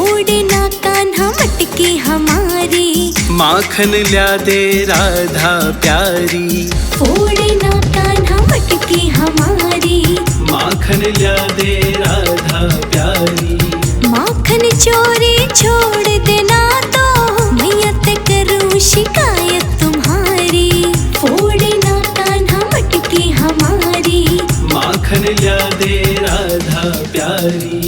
फोड़ना कान्हा मटकी हमारी, माखन ल्या दे राधा प्यारी। फोड़ना कान्हा मटकी हमारी, माखन ल्या दे राधा प्यारी। माखन चोरी छोड़ देना तो मैया ते करूं शिकायत तुम्हारी। फोड़ना कान्हा मटकी हमारी, माखन ल्या दे राधा प्यारी।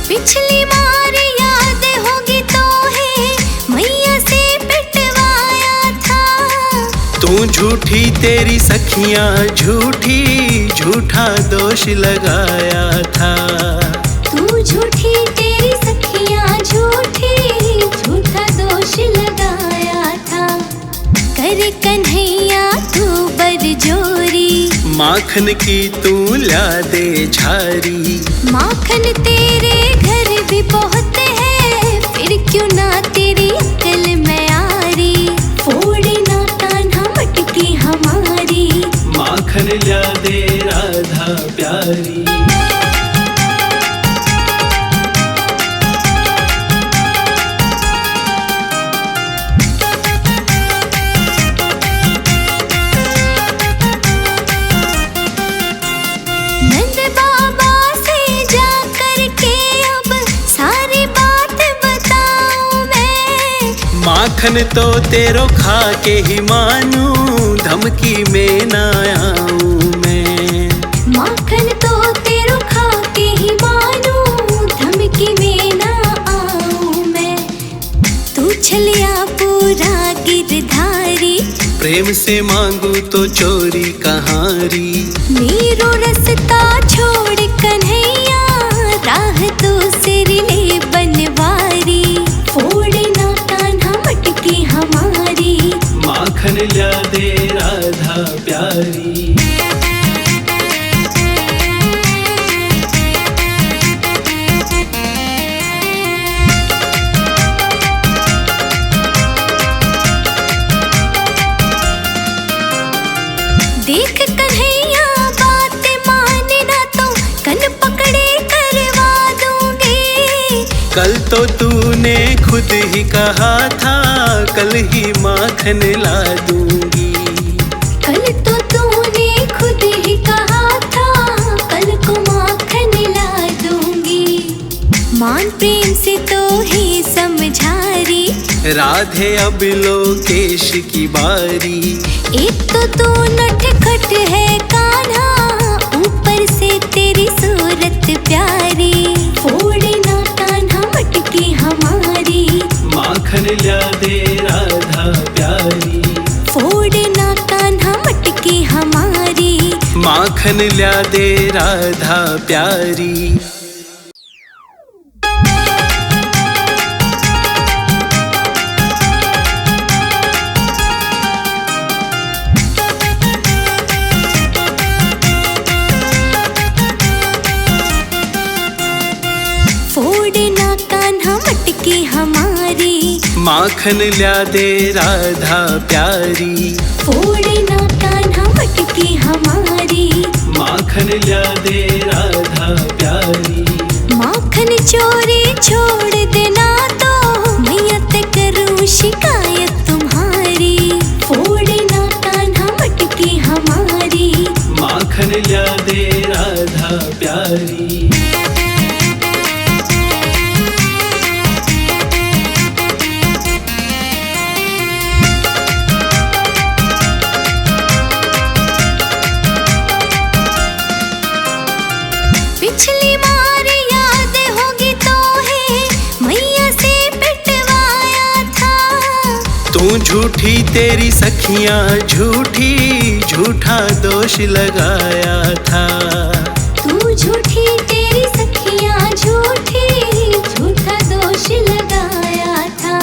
पिछली बार याद होगी तो है मैया से पिटवाया था। तू झूठी तेरी सखियां झूठी, झूठा दोष लगाया था। तू झूठी तेरी सखियां झूठी, झूठा दोष लगाया था। कर कन्हैया तू बरजोरी, माखन की तू ला दे झारी। माखन तेरे घर भी बहुत है, फिर क्यों ना तेरी अक्ल में आरी। फोड़ना कान्हा मटकी हमारी, माखन ल्या दे राधा प्यारी। नंद बाबा से जा करके अब सारी बात बताऊं मैं। माखन तो तेरो खा के ही मानू, धमकी में ना आऊं मैं। माखन तो तेरो खा के ही मानू, धमकी में ना आऊं मैं। तू छलिया पूरा गिरधारी, प्रेम से मांगू तो चोरी कहारी। नीरो रास्ता छोड़ कन्हैया, राह तो सिर ले बनवारी। फोड़ना कान्हा मटकी हमारी, माखन ल्या दे राधा प्यारी। देख कन्हैया बात मानना तो कन पकड़े करवा दूंगी। कल तो तूने खुद ही कहा था, कल ही माखन ला दूंगी। कल तो तूने खुद ही कहा था, कल को माखन ला दूंगी। मान प्रेम से तो ही समझारी, राधे अब लोकेश की बारी। एक तो तू नटखट है कान्हा, ऊपर से तेरी सूरत प्यारी। फोड़ना कान्हा मटकी हमारी, माखन ल्या दे राधा प्यारी। फोड़ना कान्हा मटकी हमारी, माखन ल्या दे राधा प्यारी। फोड़ना कान्हा मटकी हमारी, माखन ल्या दे राधा प्यारी। फोड़ना कान्हा मटकी हमारी, माखन ल्या दे राधा प्यारी। माखन चोरी छोड़ देना तो मैया ते करूं शिकायत तुम्हारी। फोड़ना कान्हा मटकी हमारी, माखन ल्या दे राधा प्यारी। पिछली बार याद होगी तो है मैया से पिटवाया था। तू झूठी तेरी सखियां झूठी, झूठा दोष लगाया था। तू झूठी तेरी सखियां झूठी, झूठा दोष लगाया था।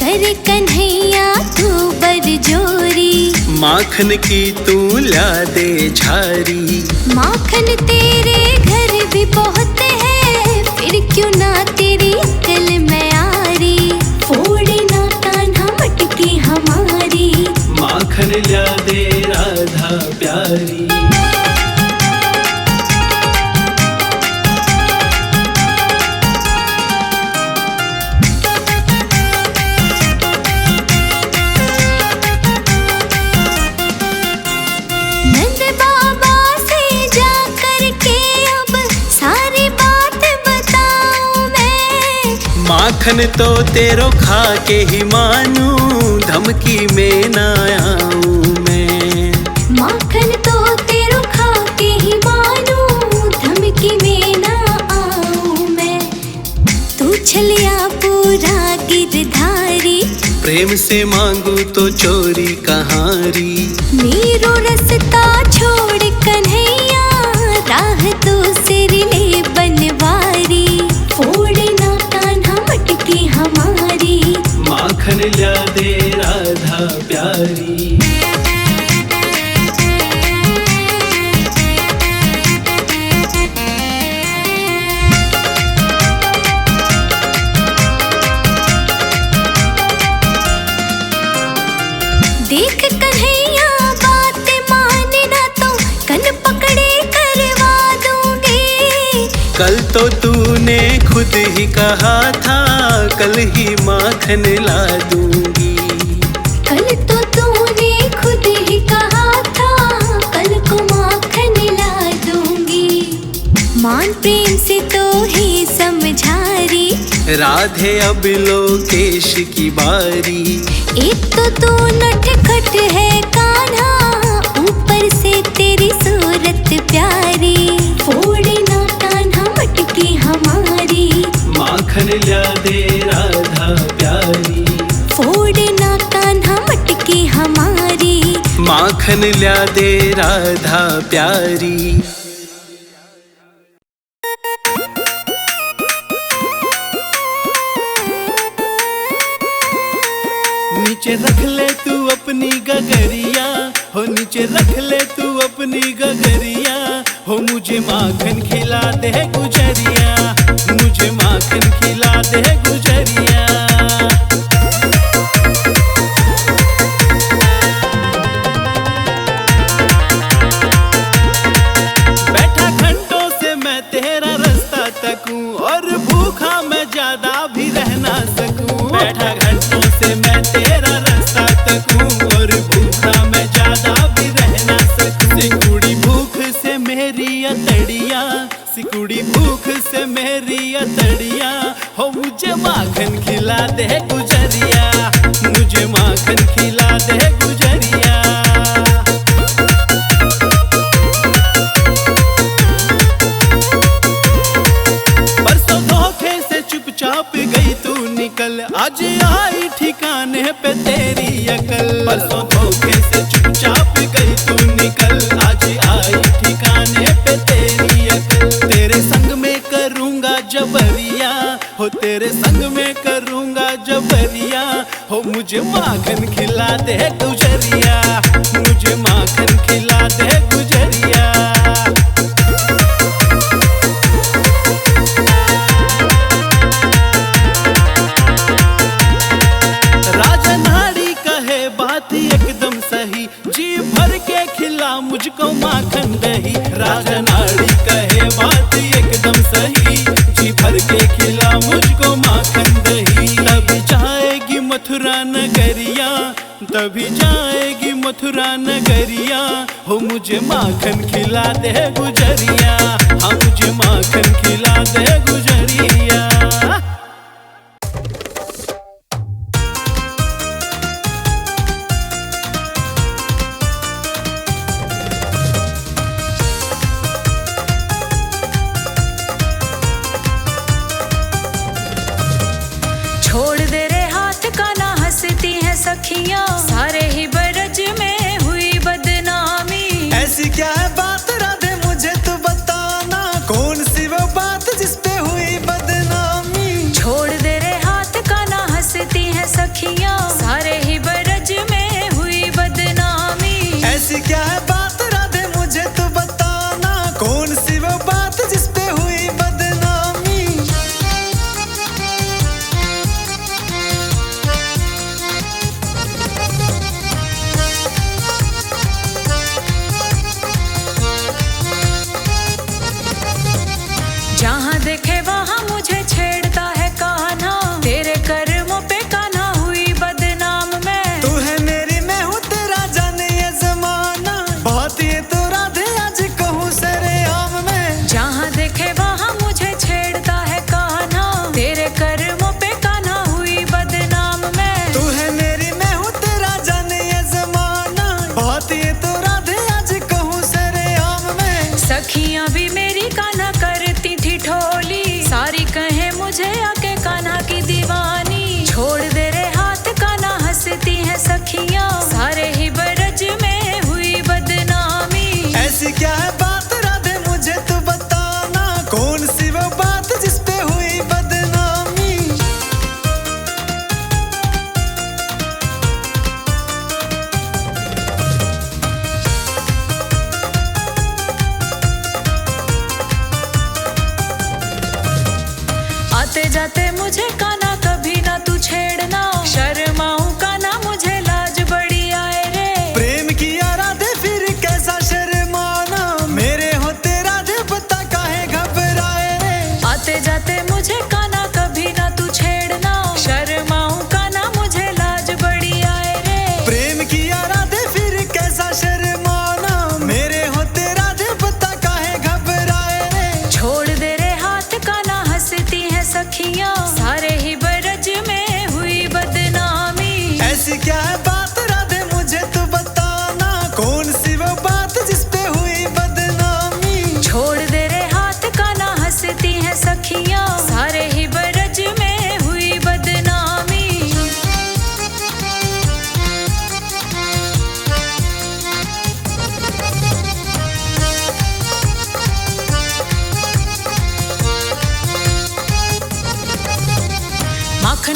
कर कन्हैया तू बरजोरी, माखन की तू ला दे झारी। माखन तेरे घर भी बहुत है, फिर क्यों ना तेरी अक्ल में आरी। माखन तो तेरो खा के ही मानूं, धमकी में ना आऊं मैं। माखन तो तेरो खा के ही मानूं, धमकी में ना आऊं मैं। तू छलिया पूरा गिरधारी, प्रेम से मांगू तो चोरी कहारी। मेरो रास्ता छोड़ कन्हैया, राह तो सिर ले बनवारी। फोड़ना कान्हा मटकी हमारी, माखन ला दे राधा प्यारी। देख कन्हैया बात मानना तो कन पकड़े करवा दूंगी। कल तो तूने खुद ही कहा था, कल ही माखन ला दूंगी। कल तो तूने खुद ही कहा था, कल को माखन ला दूंगी। मान प्रेम से तो ही समझारी, राधे अब लोकेश की बारी। एक तो तू नटखट है कान्हा, ऊपर से तेरी सूरत प्यारी। फोड़ना कान्हा मटकी हमारी, माखन ला दे राधा प्यारी। फोड़ना कान्हा मटकी हमारी, माखन ला दे राधा प्यारी। नीचे रख ले तू अपनी गगरिया, हो नीचे रख ले तू अपनी गगरिया। हो मुझे माखन खिला दे गुजरिया, मुझे माखन खिला दे गुजरिया। बैठा घंटों से मैं तेरा रास्ता तकूं, और भूखा मैं ज्यादा भी रह ना सकूं। बैठा घंटों से मैं तेरा रास्ता तकूं, और भूखा मैं ज्यादा भी रह ना सकूं। सिकुड़ी भूख से मेरी अतड़िया, सिकुड़ी भूख से मेरी अतड़िया। हो मुझे माखन खिला दे गुजरिया, मुझे माखन खिला दे गुजरिया। परसों धोखे से चुपचाप गई तू निकल, आज आई ठिकाने पे तेरी अकल। परसों धोखे से चुपचाप गई तू निकल, आज आई ठिकाने पे तेरी अकल। तेरे संग में करूंगा जबरिया, हो तेरे संग में करूंगा जबरिया। हो मुझे माखन खिला दे गुजरिया, मुझे माखन खिला दे गुजरिया। एकदम सही, जी भर के खिला मुझको माखन दही। राजा नाड़ी कहे बात एकदम सही, जी भर के खिला मुझको माखन दही। तभी जाएगी मथुरा नगरिया, तभी जाएगी मथुरा नगरिया। हो मुझे माखन खिला दे गुजरिया, हाँ मुझे माखन खिला दे गुजरिया। छोड़ दे रे हाथ का ना हंसती है सखियां, सारे ही बरज में हुई बदनामी। ऐसी क्या है बात राधे मुझे तो बताना, कौन सी वो बात जिस पे हुई बदनामी।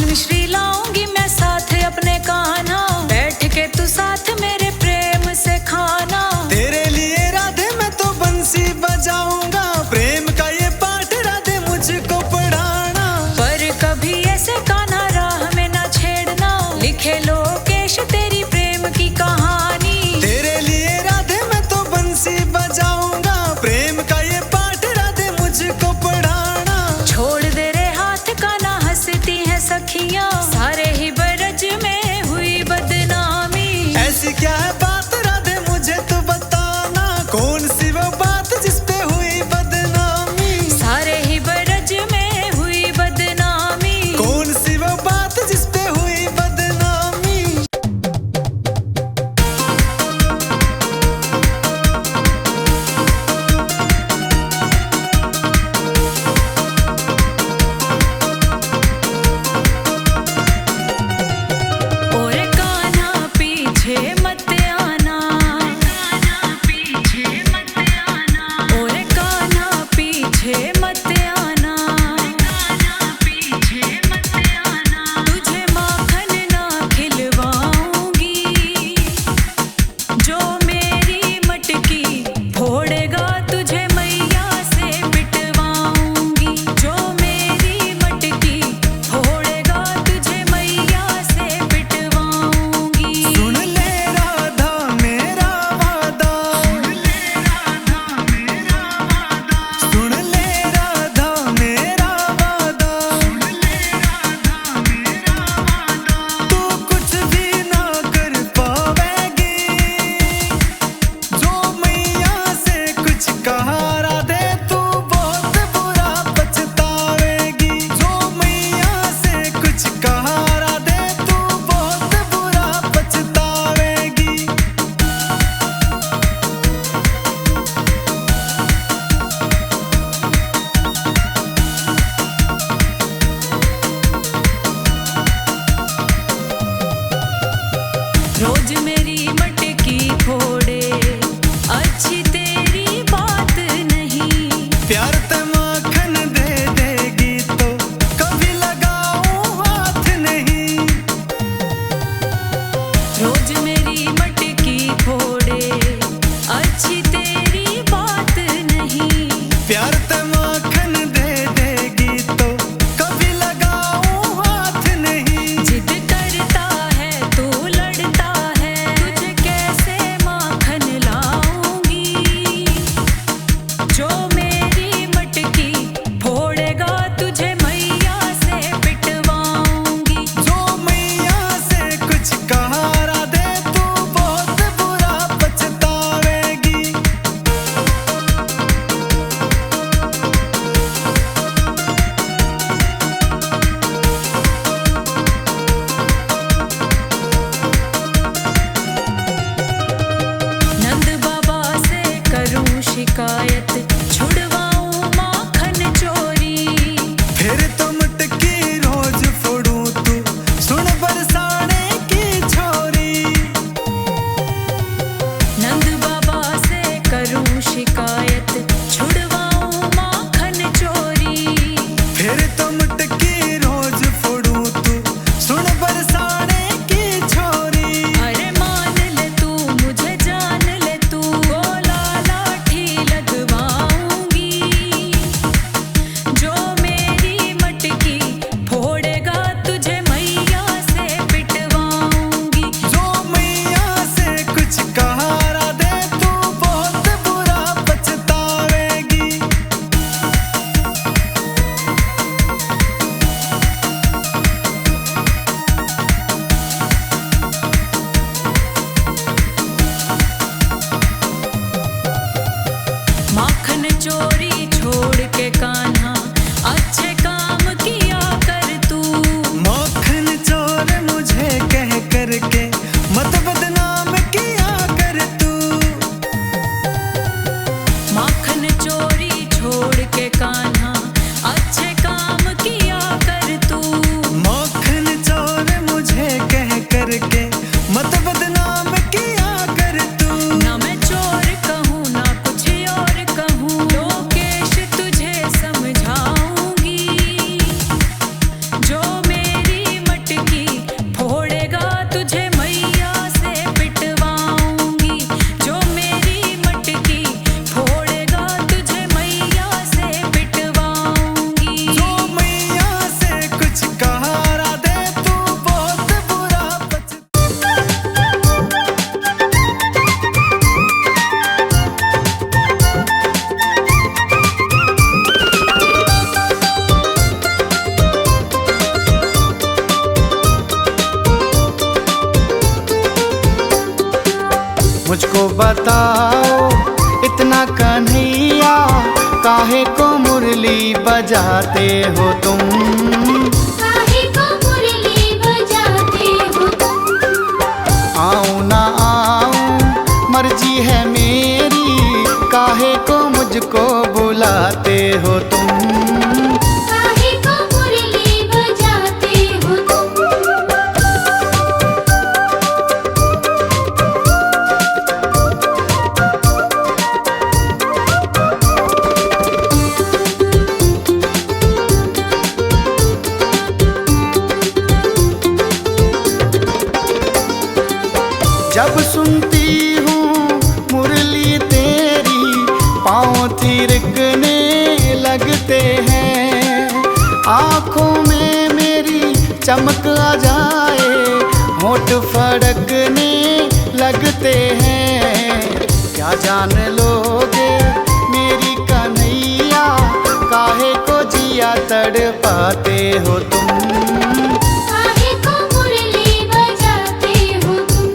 पान मिश्री लाऊंगी मैं साथ अपने कान्हा, बैठ के तू साथ मेरे प्रेम से खाना। तेरे लिए राधे मैं तो बंसी बजाऊंगा, प्रेम का ये पाठ राधे मुझको पढ़ाना। पर कभी ऐसे कान्हा राह में ना छेड़ना, लिखे लोकेश तेरी प्रेम की कहानी। तेरे लिए राधे मैं तो बंसी बजाऊंगा, प्रेम का ये पाठ राधे मुझको पढ़ाना। छोड़ दे रे हाथ कान्हा हंसती हैं सखियां, सारे ही बरज में हुई बदनामी। ऐसी मुझको बताओ इतना कन्हैया, काहे को मुरली बजाते हो तुम? काहे को मुरली बजाते हो तुम? आऊं ना आऊं मर्जी है मेरी, काहे को मुझको बुलाते हो तुम? काहे को मुरली बजाते हो तुम? जब सुनती हूँ मुरली तेरी, पाँव थिरकने लगते हैं। आँखों में मेरी चमक आ जाए, होठ फड़कने लगते हैं। क्या जान लोगे मेरी कन्हैया, काहे को जिया तड़पाते हो तुम? काहे को मुरली बजाते हो तुम?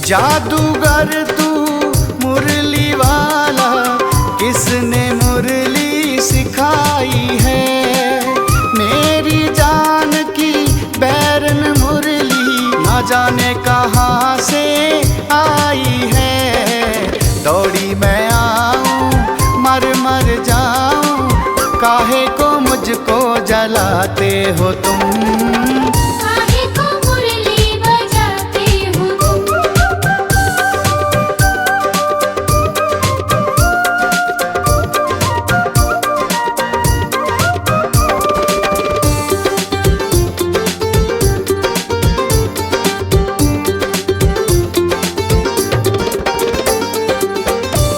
जादूगर तू मुरली वाला, किसने मुरली सिखाई है? मेरी जान की बैरन मुरली, ना जाने कहाँ से आई है। दौड़ी मैं आऊं मर मर जाऊं, काहे को मुझको जलाते हो तुम? काहे को मुरली बजाते हो तुम?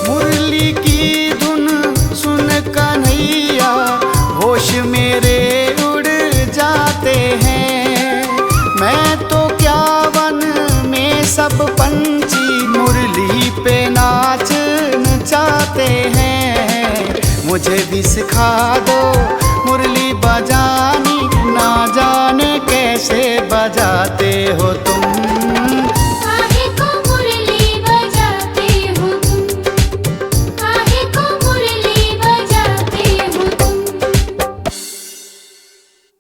मुरली की धुन सुन कन्हैया, होश मेरे उड़ जाते हैं। मैं तो क्या वन में सब पंछी मुरली पे नाच नचाते हैं। मुझे भी सिखा दो मुरली बजा